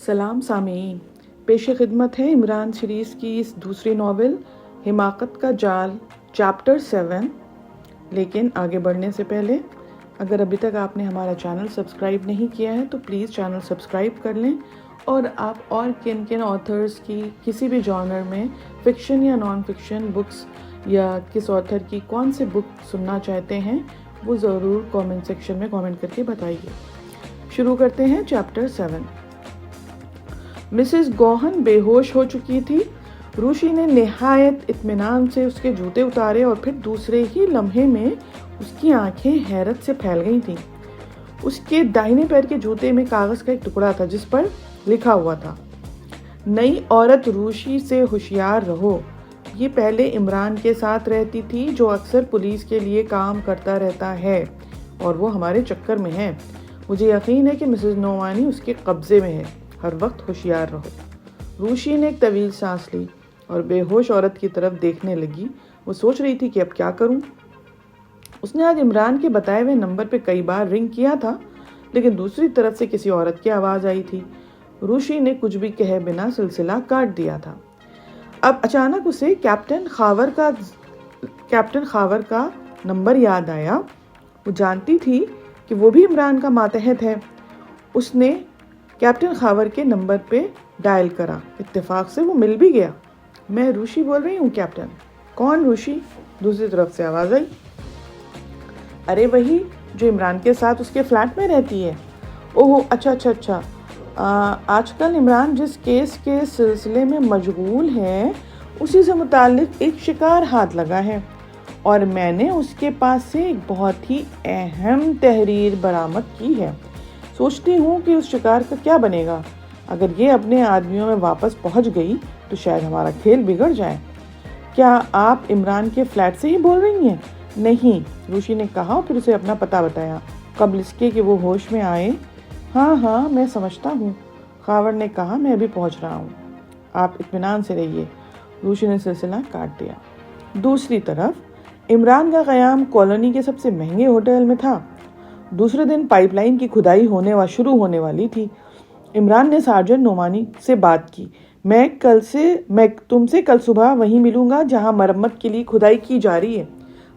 सलाम सामीन, पेश खिदमत है इमरान सीरीज़ की इस दूसरी नावल हिमाकत का जाल चैप्टर 7। लेकिन आगे बढ़ने से पहले अगर अभी तक आपने हमारा चैनल सब्सक्राइब नहीं किया है तो प्लीज़ चैनल सब्सक्राइब कर लें, और आप और किन किन ऑथर्स की किसी भी जॉनर में फ़िक्शन या नॉन फिक्शन बुक्स या किस ऑथर की कौन सी बुक सुनना चाहते हैं वो ज़रूर कमेंट सेक्शन में कमेंट करके बताइए। शुरू करते हैं चैप्टर 7। मिसेस गौहन बेहोश हो चुकी थी। रूशी ने निहायत इत्मीनान से उसके जूते उतारे और फिर दूसरे ही लम्हे में उसकी आंखें हैरत से फैल गई थीं। उसके दाहिने पैर के जूते में कागज का एक टुकड़ा था जिस पर लिखा हुआ था, नई औरत रूशी से होशियार रहो। ये पहले इमरान के साथ रहती थी जो अक्सर पुलिस के लिए काम करता रहता है और वो हमारे चक्कर में है। मुझे यकीन है कि मिसेस नोमानी उसके कब्जे में है। हर वक्त होशियार रहो। रूशी ने एक तवील सांस ली और बेहोश औरत की तरफ देखने लगी। वो सोच रही थी कि अब क्या करूं। उसने आज इमरान के बताए हुए नंबर पे कई बार रिंग किया था, लेकिन दूसरी तरफ से किसी औरत की आवाज़ आई थी। रूशी ने कुछ भी कहे बिना सिलसिला काट दिया था। अब अचानक उसे कैप्टन खावर का नंबर याद आया। वो जानती थी कि वो भी इमरान का मातहत है। उसने कैप्टन खावर के नंबर पे डायल करा। इत्तेफाक से वो मिल भी गया। मैं रूशी बोल रही हूँ कैप्टन। कौन रूशी? दूसरी तरफ से आवाज़ आई। अरे वही जो इमरान के साथ उसके फ्लैट में रहती है। ओह अच्छा। आजकल इमरान जिस केस के सिलसिले में मशगूल है उसी से मुताल्लिक एक शिकार हाथ लगा है और मैंने उसके पास से एक बहुत ही अहम तहरीर बरामद की है। सोचती हूँ कि उस शिकार का क्या बनेगा। अगर ये अपने आदमियों में वापस पहुँच गई तो शायद हमारा खेल बिगड़ जाए। क्या आप इमरान के फ्लैट से ही बोल रही हैं? नहीं, रूशी ने कहा और फिर उसे अपना पता बताया कबल इसके कि वो होश में आए। हाँ मैं समझता हूँ, खावर ने कहा। मैं अभी पहुँच रहा हूँ, आप इत्मीनान से रहिए। रूशी ने सिलसिला काट दिया। दूसरी तरफ इमरान का क़याम कॉलोनी के सबसे महंगे होटल में था। दूसरे दिन पाइपलाइन की खुदाई शुरू होने वाली थी। इमरान ने सार्जेंट नोमानी से बात की। मैं तुमसे कल सुबह वहीं मिलूंगा जहां मरम्मत के लिए खुदाई की जा रही है।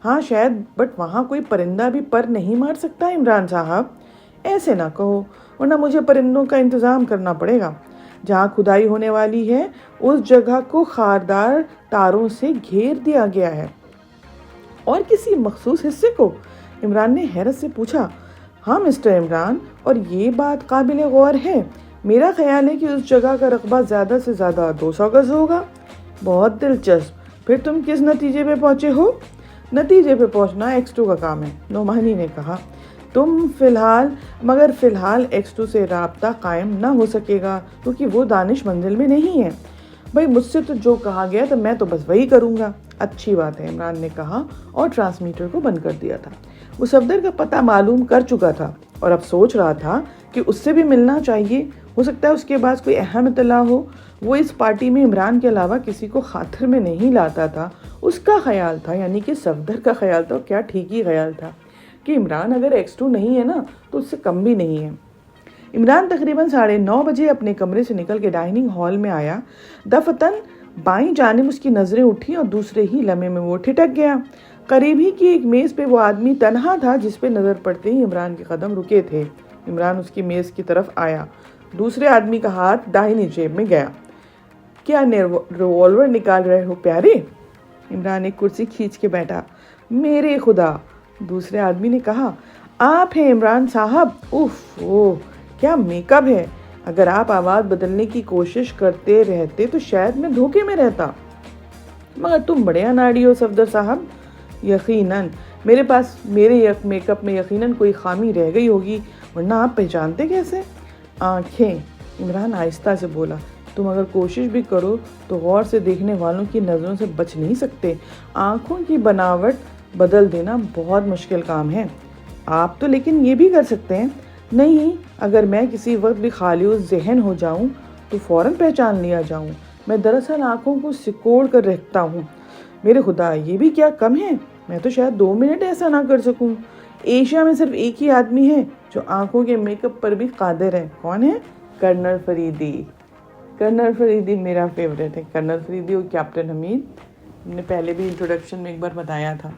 हाँ शायद, बट वहां कोई परिंदा भी पर नहीं मार सकता इमरान साहब। ऐसे ना कहो, वरना मुझे परिंदों का इंतज़ाम करना पड़ेगा। जहाँ खुदाई होने वाली है उस जगह को खारदार तारों से घेर दिया गया है। और किसी मखसूस हिस्से को? इमरान ने हैरत से पूछा। हाँ मिस्टर इमरान, और ये बात काबिल गौर है। मेरा ख्याल है कि उस जगह का रकबा ज़्यादा से ज़्यादा 200 गज होगा। बहुत दिलचस्प। फिर तुम किस नतीजे पे पहुँचे हो? नतीजे पे पहुँचना X2 का काम है, नोमानी ने कहा। मगर फ़िलहाल X2 से राब्ता कायम ना हो सकेगा क्योंकि वो दानिश मंजिल में नहीं है। भाई मुझसे तो जो कहा गया तो मैं तो बस वही करूँगा। अच्छी बात है, इमरान ने कहा और ट्रांसमीटर को बंद कर दिया था। वो सफदर का पता मालूम कर चुका था और अब सोच रहा था कि उससे भी मिलना चाहिए। हो सकता है उसके पास कोई अहम इत्तला हो। वो इस पार्टी में इमरान के अलावा किसी को खातिर में नहीं लाता था। उसका ख्याल था, यानी कि सफदर का ख्याल था, क्या ठीक ही ख्याल था, कि इमरान अगर X2 नहीं है ना तो उससे कम भी नहीं है। इमरान तकरीबन 9:30 बजे अपने कमरे से निकल के डाइनिंग हॉल में आया। दफतन बाईं जानिब उसकी नज़रें उठी और दूसरे ही लम्हे में वो ठिठक गया। करीब ही की एक मेज़ पे वो आदमी तन्हा था जिस पे नज़र पड़ते ही इमरान के कदम रुके थे। इमरान उसकी मेज़ की तरफ आया। दूसरे आदमी का हाथ दाहिनी जेब में गया। क्या रिवॉल्वर निकाल रहे हो प्यारे? इमरान एक कुर्सी खींच के बैठा। मेरे खुदा, दूसरे आदमी ने कहा। आप हैं इमरान साहब? उफ ओह, क्या मेकअप है। अगर आप आवाज़ बदलने की कोशिश करते रहते तो शायद मैं धोखे में रहता, मगर तुम बड़े अनाड़ी हो सफदर साहब। यकीनन मेरे मेकअप में यकीनन कोई खामी रह गई होगी, वरना आप पहचानते कैसे? आँखें, इमरान आहिस्ता से बोला। तुम अगर कोशिश भी करो तो गौर से देखने वालों की नज़रों से बच नहीं सकते। आँखों की बनावट बदल देना बहुत मुश्किल काम है। आप तो लेकिन ये भी कर सकते हैं। नहीं, अगर मैं किसी वक्त भी खाली ज़हन हो जाऊं तो फ़ौरन पहचान लिया जाऊं। मैं दरअसल आँखों को सिकोड़ कर रखता हूँ। मेरे खुदा, ये भी क्या कम है। मैं तो शायद 2 मिनट ऐसा ना कर सकूं। एशिया में सिर्फ एक ही आदमी है जो आँखों के मेकअप पर भी कादिर है। कौन है? कर्नल फरीदी। कर्नल फरीदी मेरा फेवरेट है। कर्नल फरीदी और कैप्टन हमीद, हमने पहले भी इंट्रोडक्शन में एक बार बताया था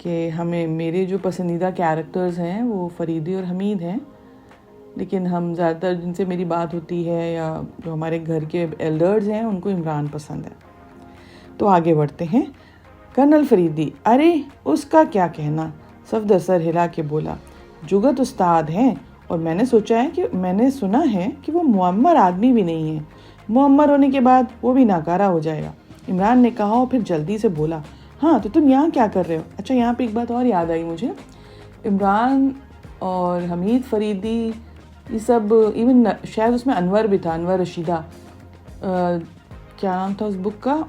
कि हमें मेरे जो पसंदीदा कैरेक्टर्स हैं वो फरीदी और हमीद हैं, लेकिन हम ज़्यादातर जिनसे मेरी बात होती है या जो हमारे घर के एल्डर्स हैं उनको इमरान पसंद है। तो आगे बढ़ते हैं। कर्नल फरीदी, अरे उसका क्या कहना, सफदर सर हिला के बोला। जुगत उस्ताद हैं और मैंने सुना है कि वो मुअम्मर आदमी भी नहीं है। मुअम्मर होने के बाद वो भी नाकारा हो जाएगा, इमरान ने कहा और फिर जल्दी से बोला, हाँ तो तुम यहाँ क्या कर रहे हो? अच्छा, यहाँ पे एक बात और याद आई मुझे। इमरान और हमीद फरीदी ये सब, इवन शायद उसमें अनवर भी था, अनवर रशीदा, क्या नाम था उस बुक का?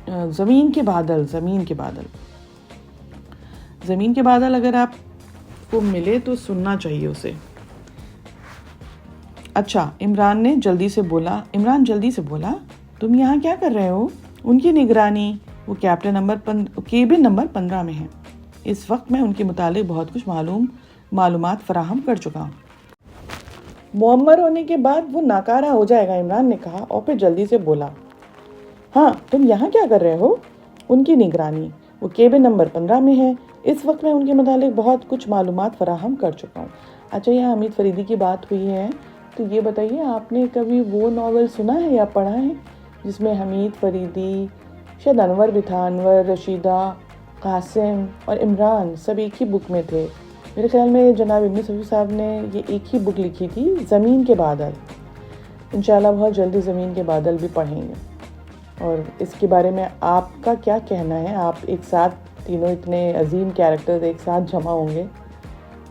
ज़मीन के बादल। अगर आपको मिले तो सुनना चाहिए उसे। अच्छा, इमरान जल्दी से बोला, तुम यहाँ क्या कर रहे हो? उनकी निगरानी, वो केबिन नंबर 15 में है। इस वक्त मैं उनके मुतालिक बहुत कुछ मालूमात फराहम कर चुका हूँ। मुअम्मर होने के बाद वो नाकारा हो जाएगा, इमरान ने कहा और फिर जल्दी से बोला, हाँ तुम यहाँ क्या कर रहे हो? उनकी निगरानी, वो केबिन नंबर 15 में है। इस वक्त मैं उनके मुतालिक बहुत कुछ मालूमात फराहम कर चुका हूँ। अच्छा, यहाँ हमीद फरीदी की बात हुई है, तो ये बताइए आपने कभी वो नावल सुना है या पढ़ा है जिसमें हमीद फरीदी, शायद अनवर भी था, अनवर, रशीदा, कासिम और इमरान सब एक ही बुक में थे। मेरे ख्याल में जनाब इब्न सफ़ी साहब ने ये एक ही बुक लिखी थी, ज़मीन के बादल। इंशाल्लाह बहुत जल्दी ज़मीन के बादल भी पढ़ेंगे। और इसके बारे में आपका क्या कहना है? आप एक साथ तीनों इतने अजीम कैरेक्टर्स एक साथ जमा होंगे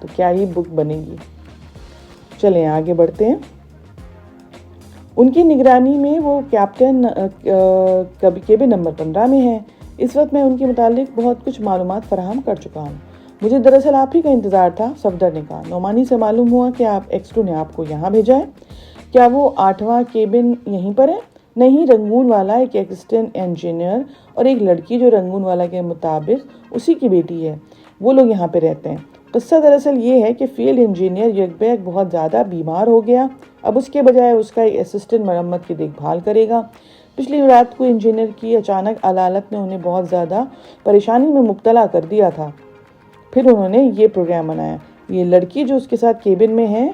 तो क्या ही बुक बनेगी। चलें आगे बढ़ते हैं। उनकी निगरानी में वो कैप्टन केबिन नंबर 15 में है। इस वक्त मैं उनके मुतालिक बहुत कुछ मालूमात फराहम कर चुका हूँ। मुझे दरअसल आप ही का इंतज़ार था, सफदर ने कहा। नोमानी से मालूम हुआ कि आप X2 ने आपको यहाँ भेजा है। क्या वो 8वां केबिन यहीं पर है? नहीं, रंगून वाला एक असिस्टेंट इंजीनियर और एक लड़की जो रंगून वाला के मुताबिक उसी की बेटी है, वो लोग यहाँ पे रहते हैं। किस्सा दरअसल ये है कि फील्ड इंजीनियर यकबैक बहुत ज़्यादा बीमार हो गया। अब उसके बजाय उसका एक असिस्टेंट मरम्मत की देखभाल करेगा। पिछली रात को इंजीनियर की अचानक अदालत ने उन्हें बहुत ज़्यादा परेशानी में मुब्तला कर दिया था। फिर उन्होंने ये प्रोग्राम बनाया। ये लड़की जो उसके साथ केबिन में है,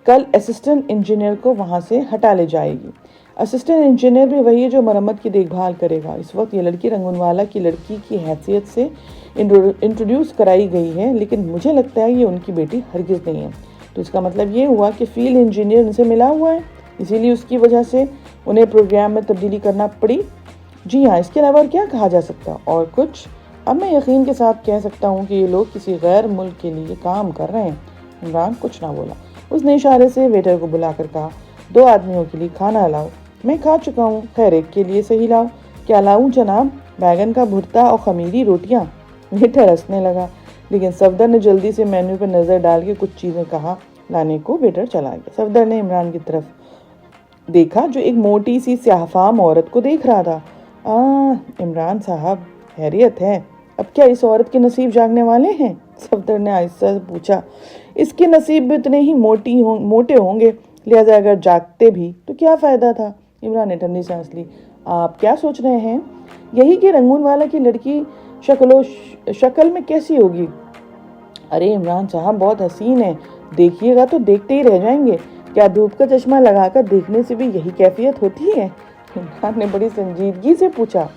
कल असिस्टेंट इंजीनियर को वहाँ से हटा ले जाएगी। असिस्टेंट इंजीनियर भी वही है जो मरम्मत की देखभाल करेगा। इस वक्त ये लड़की रंगूनवाला की लड़की की हैसियत से इंट्रोड्यूस कराई गई है, लेकिन मुझे लगता है ये उनकी बेटी हरगिज़ नहीं है। तो इसका मतलब ये हुआ कि फील्ड इंजीनियर उनसे मिला हुआ है, इसीलिए उसकी वजह से उन्हें प्रोग्राम में तब्दीली करना पड़ी। जी हाँ, इसके अलावा क्या कहा जा सकता? और कुछ? अब मैं यकीन के साथ कह सकता हूँ कि ये लोग किसी गैर मुल्क के लिए काम कर रहे हैं। इमरान कुछ ना बोला। उसने इशारे से वेटर को बुलाकर कहा, 2 आदमियों के लिए खाना लाओ। मैं खा चुका हूँ, खैर एक के लिए सही लाओ। क्या लाऊं जनाब? बैगन का भुर्ता और खमीरी रोटियाँ। वेटर हंसने लगा, लेकिन सफदर ने जल्दी से मेन्यू पर नज़र डाल के कुछ चीज़ें कहा लाने को वेटर चला गया। सफदर ने इमरान की तरफ देखा जो एक मोटी सी स्याहफाम औरत को देख रहा था। इमरान साहब, खैरियत है? अब क्या इस औरत के नसीब जागने वाले हैं? सफदर ने आहिस्ता से पूछा। इसके नसीब भी उतने ही मोटे होंगे, लिहाजा अगर जागते भी तो क्या फ़ायदा था। इमरान ने ठंडी सांस ली। आप क्या सोच रहे हैं? यही कि रंगून वाला की लड़की शक्ल में कैसी होगी? अरे इमरान साहब, बहुत हसीन है, देखिएगा तो देखते ही रह जाएंगे। क्या धूप का चश्मा लगाकर देखने से भी यही कैफियत होती है? इमरान ने बड़ी संजीदगी से पूछा।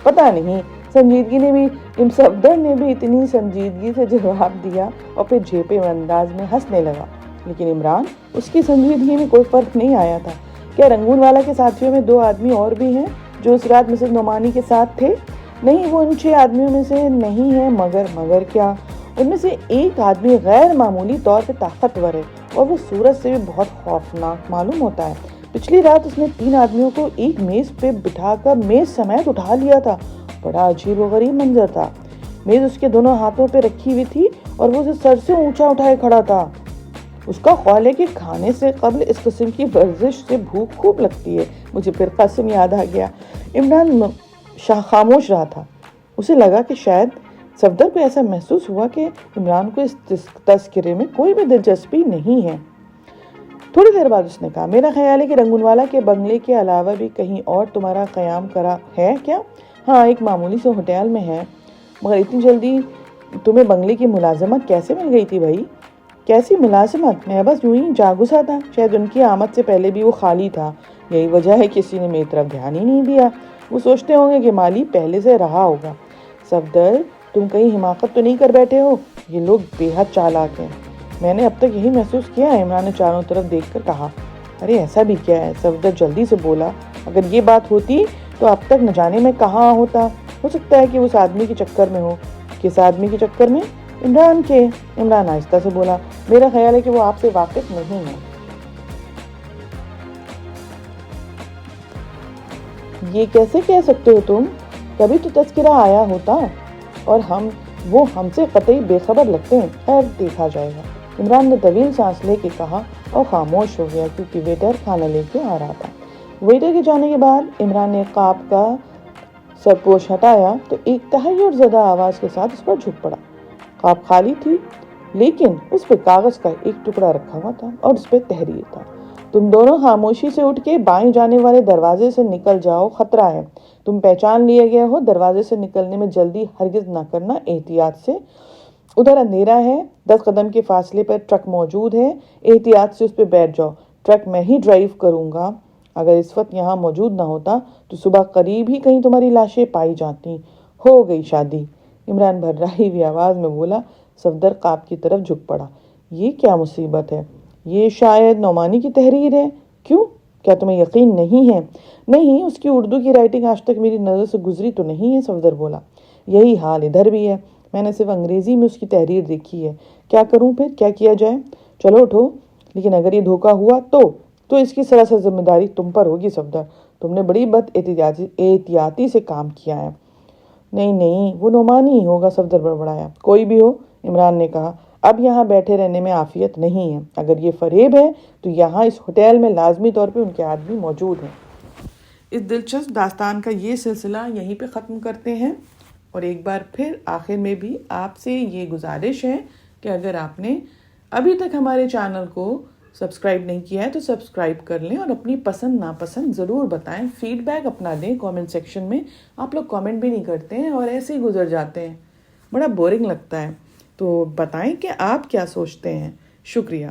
पता नहीं, संजीदगी ने भी सफदर ने भी इतनी संजीदगी से जवाब दिया और फिर झेपे अंदाज में हंसने लगा। लेकिन इमरान, उसकी संजीदगी में कोई फर्क नहीं आया था। क्या रंगून वाला के साथियों में 2 आदमी और भी हैं जो उस रात मिसेस नोमानी के साथ थे? नहीं, वो उन 6 आदमियों में से नहीं है। मगर क्या? उनमें से एक आदमी गैर मामूली तौर पे ताकतवर है और वो सूरज से भी बहुत खौफनाक मालूम होता है। पिछली रात उसने 3 आदमियों को एक मेज पे बिठाकर मेज समेत उठा लिया था। बड़ा अजीब व गरीब मंजर था। मेज उसके दोनों हाथों पे रखी हुई थी और वो उसे सर से ऊंचा उठाए खड़ा था। उसका ख्याल है कि खाने से कबल इस किस्म की वर्जिश से भूख खूब लगती है। मुझे फिर कासिम याद आ गया। इमरान खामोश रहा था। उसे लगा कि शायद सफदर को ऐसा महसूस हुआ कि इमरान को इस तस्करे में कोई भी दिलचस्पी नहीं है। تھوڑی دیر بعد اس نے کہا میرا خیال ہے کہ رنگون والا کے بنگلے کے علاوہ بھی کہیں اور تمہارا قیام کرا ہے کیا؟ ہاں ایک معمولی سے ہوٹل میں ہے، مگر اتنی جلدی تمہیں بنگلے کی ملازمت کیسے مل گئی تھی بھائی؟ کیسی ملازمت؟ میں بس یوں ہی جا گھسا تھا، شاید ان کی آمد سے پہلے بھی وہ خالی تھا، یہی وجہ ہے کسی نے میری طرف دھیان ہی نہیں دیا، وہ سوچتے ہوں گے کہ مالی پہلے سے رہا ہوگا۔ صفدر تم کہیں حماقت تو نہیں کر بیٹھے ہو؟ یہ لوگ بے حد چالاک ہیں۔ میں نے اب تک یہی محسوس کیا ہے، عمران نے چاروں طرف دیکھ کر کہا۔ ارے ایسا بھی کیا ہے؟ صفدر جلدی سے بولا، اگر یہ بات ہوتی تو اب تک نہ جانے میں کہاں ہوتا، ہو سکتا ہے کہ اس آدمی کے چکر میں ہو۔ کس آدمی کے چکر میں؟ عمران کے۔ عمران آہستہ سے بولا، میرا خیال ہے کہ وہ آپ سے واقف نہیں ہے۔ یہ کیسے کہہ سکتے ہو تم؟ کبھی تو تذکرہ آیا ہوتا، اور وہ ہم سے قطعی بے خبر لگتے ہیں۔ خیر دیکھا جائے گا۔ عمران نے طویل سانس لے کے کہا اور خاموش ہو گیا کیونکہ ویٹر کھانا لے کے آ رہا تھا۔ ویٹر کے جانے کے بعد عمران نے قاب کا سرپوش ہٹایا تو ایک تحیر زدہ آواز کے ساتھ اس پر جھک پڑا۔ قاب خالی تھی، لیکن اس پہ کاغذ کا ایک ٹکڑا رکھا ہوا تھا اور اس پہ تحریر تھا، تم دونوں خاموشی سے اٹھ کے بائیں جانے والے دروازے سے نکل جاؤ، خطرہ ہے، تم پہچان لیے گئے ہو، دروازے سے نکلنے میں جلدی ہرگز نہ کرنا، احتیاط سے، ادھر اندھیرا ہے، 10 قدم کے فاصلے پر ٹرک موجود ہے، احتیاط سے اس پہ بیٹھ جاؤ، ٹرک میں ہی ڈرائیو کروں گا، اگر اس وقت یہاں موجود نہ ہوتا تو صبح قریب ہی کہیں تمہاری لاشیں پائی جاتی، ہو گئی شادی۔ عمران بھررائی ہوئی آواز میں بولا۔ صفدر قاب کی طرف جھک پڑا۔ یہ کیا مصیبت ہے؟ یہ شاید نعمانی کی تحریر ہے۔ کیوں؟ کیا تمہیں یقین نہیں ہے؟ نہیں، اس کی اردو کی رائٹنگ آج تک میری نظر سے گزری تو نہیں ہے، صفدر بولا۔ یہی حال ادھر بھی ہے، میں نے صرف انگریزی میں اس کی تحریر دیکھی ہے۔ کیا کروں پھر؟ کیا کیا جائے؟ چلو اٹھو، لیکن اگر یہ دھوکہ ہوا تو اس کی سراسر ذمہ داری تم پر ہوگی صفدر، تم نے بڑی بد احتیاطی سے کام کیا ہے۔ نہیں وہ نعمانی ہی ہوگا، صفدر بڑبڑایا۔ کوئی بھی ہو، عمران نے کہا، اب یہاں بیٹھے رہنے میں عافیت نہیں ہے، اگر یہ فریب ہے تو یہاں اس ہوٹل میں لازمی طور پہ ان کے آدمی موجود ہیں۔ اس دلچسپ داستان کا یہ سلسلہ یہیں پہ ختم کرتے ہیں، اور ایک بار پھر آخر میں بھی آپ سے یہ گزارش ہے کہ اگر آپ نے ابھی تک ہمارے چینل کو سبسکرائب نہیں کیا ہے تو سبسکرائب کر لیں، اور اپنی پسند ناپسند ضرور بتائیں، فیڈ بیک اپنا دیں کامنٹ سیکشن میں۔ آپ لوگ کامنٹ بھی نہیں کرتے ہیں اور ایسے ہی گزر جاتے ہیں، بڑا بورنگ لگتا ہے، تو بتائیں کہ آپ کیا سوچتے ہیں۔ شکریہ۔